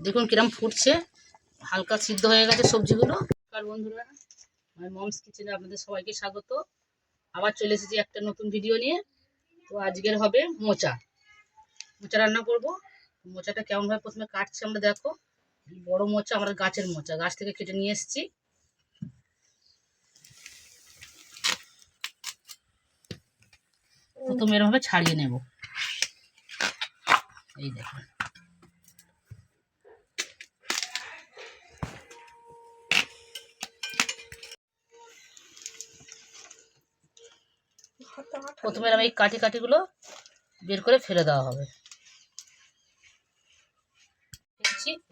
দেখুন কিরম ফুটছে, হালকা সিদ্ধ হয়ে গেছে সবজিগুলো। নমস্কার বন্ধুরা, আমার মমস কিচেনে আপনাদের সবাইকে স্বাগত। আবার চলে এসেছি একটা নতুন ভিডিও নিয়ে। তো আজকের হবে মোচা রান্না করব। মোচাটা কেমন ভাবে প্রথমে কাটছি আমরা দেখো। বড় মোচা, আমরা গাছের মোচা, গাছ থেকে কেটে নিয়ে এসেছি। প্রথমে এরকম ভাবে ছাড়িয়ে নেব। এই দেখুন, প্রথমে এরকম এই কাঠিগুলো বের করে ফেলে দেওয়া হবে।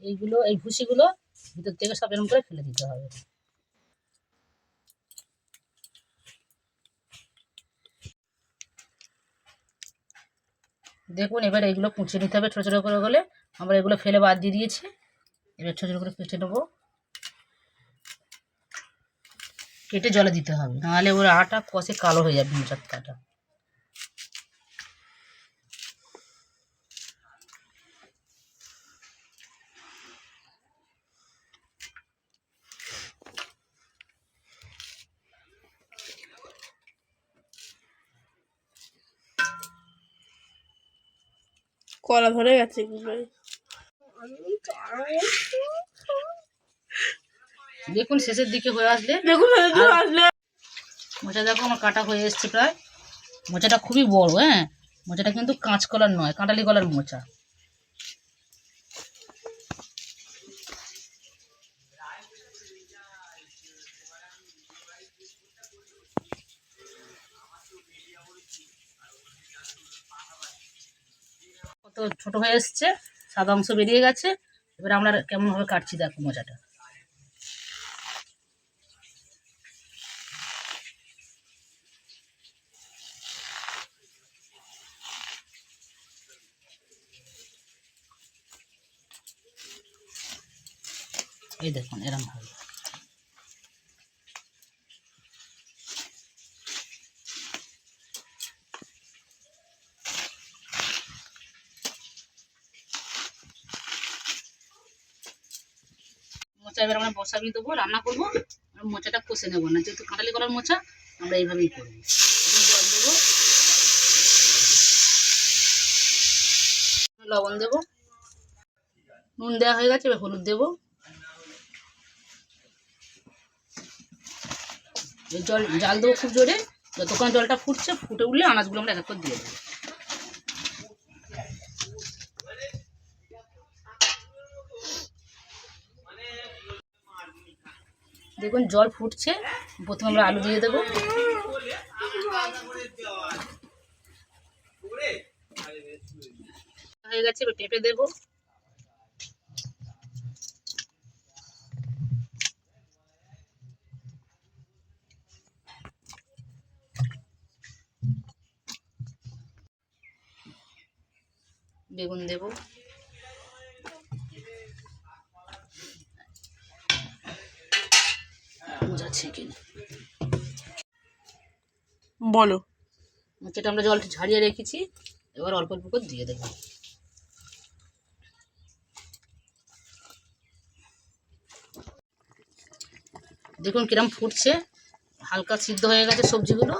এইগুলো, এই ভুসিগুলো ভিতর থেকে সব এরকম করে ফেলে দিতে হবে। দেখুন এবার এইগুলো কুচে নিতে হবে ছোটো ছোটো করে। গেলে আমরা এগুলো ফেলে বাদ দিয়ে দিয়েছি। এবার ছোটো ছোটো করে কুচে নেবো, কেটে জলে দিতে হবে, নাহলে ওর আটা কষে কালো হয়ে যাবে মোচার আটা। কলা ধরে গেছে। দেখুন শেষের দিকে হয়ে আসলে, দেখুন মোচা দেখো আমার কাটা হয়ে এসছে প্রায়। মোচাটা খুবই বড়, হ্যাঁ, মোচাটা কিন্তু কাঁচকলার নয়, কাঁটালি কলার মোচা। কত ছোট হয়ে এসছে, সাদা অংশ বেরিয়ে গেছে। এবার আমরা কেমন ভাবে কাটছি দেখো মোচাটা। এই দেখুন এরম ভাবে। মোচা এবার আমরা বসাবি দেবো, রান্না করবো। মোচাটা কষে নেবো না, যেহেতু কাঁটালি কলার মোচা, আমরা এইভাবেই করবো। জল দেবো, লবণ দেবো, নুন দেওয়া হয়ে গেছে। এবার হলুদ দেবো। জল জাল দেবো খুব জোরে, যতক্ষণ জলটা ফুটছে, ফুটে উঠলে আনাজগুলো আমরা এক এক করে দিয়ে দেবো। দেখুন জল ফুটছে, প্রথমে আমরা আলু দিয়ে দেবো। হয়ে গেছে, এবার পেঁপে দেবো। বেগুন দেবো। বোঝাচ্ছে কিনা বলো। মোচাটা আমরা জলটা ঝাড়িয়ে রেখেছি, এবার অল্প অল্প করে দিয়ে দেবো। দেখুন কিরম ফুটছে, হালকা সিদ্ধ হয়ে গেছে সবজিগুলো।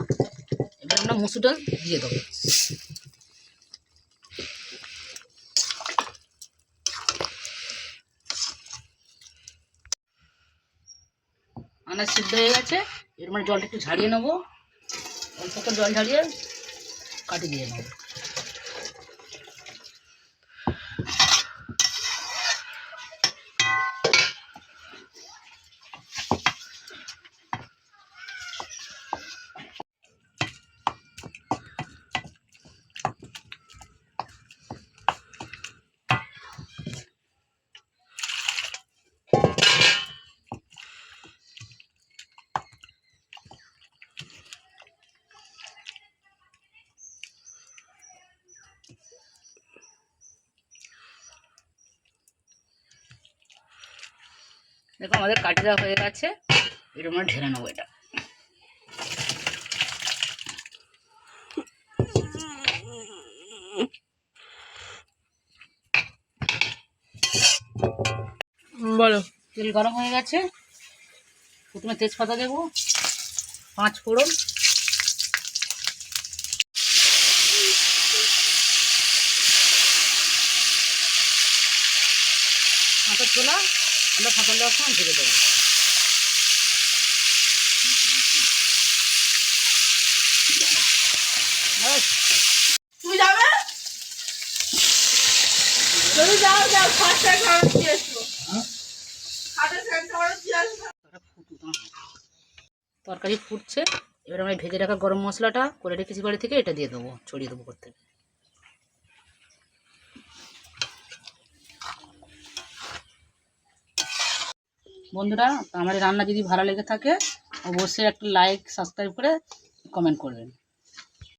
এবার আমরা মসুর ডাল দিয়ে দেবো। আনাজ সিদ্ধ হয়ে গেছে, এর মানে জলটা একটু ঝাড়িয়ে নেবো। অল্প করে জল ঝাড়িয়ে কাটি দিয়ে নেবো। দেখো আমাদের কাটি দেওয়া হয়ে গেছে, এটা আমরা ঢেলে নেবো। এটা বলো। তেল গরম হয়ে গেছে, প্রথমে তেজপাতা দেবো, 5 ফোড়ন, কাঁচা ছোলা, আমরা ফাঁকা দেওয়ার সময় ঢেকে দেবো। তুমি যাবে? তুমি যাও যাও, খাটটা খাবার দিয়ে এসো। খাটের ফ্যান খাবার দিয়ে আসো। তরকারি ফুটছে, এবার আমরা ভেজে রাখা গরম মশলাটা করে রেখেছি বাড়ি থেকে, এটা দিয়ে দেবো, ছড়িয়ে দেবো করতে। বন্ধুরা, আমার এই রান্না যদি ভালো লেগে থাকে অবশ্যই একটা লাইক সাবস্ক্রাইব করে কমেন্ট করবেন।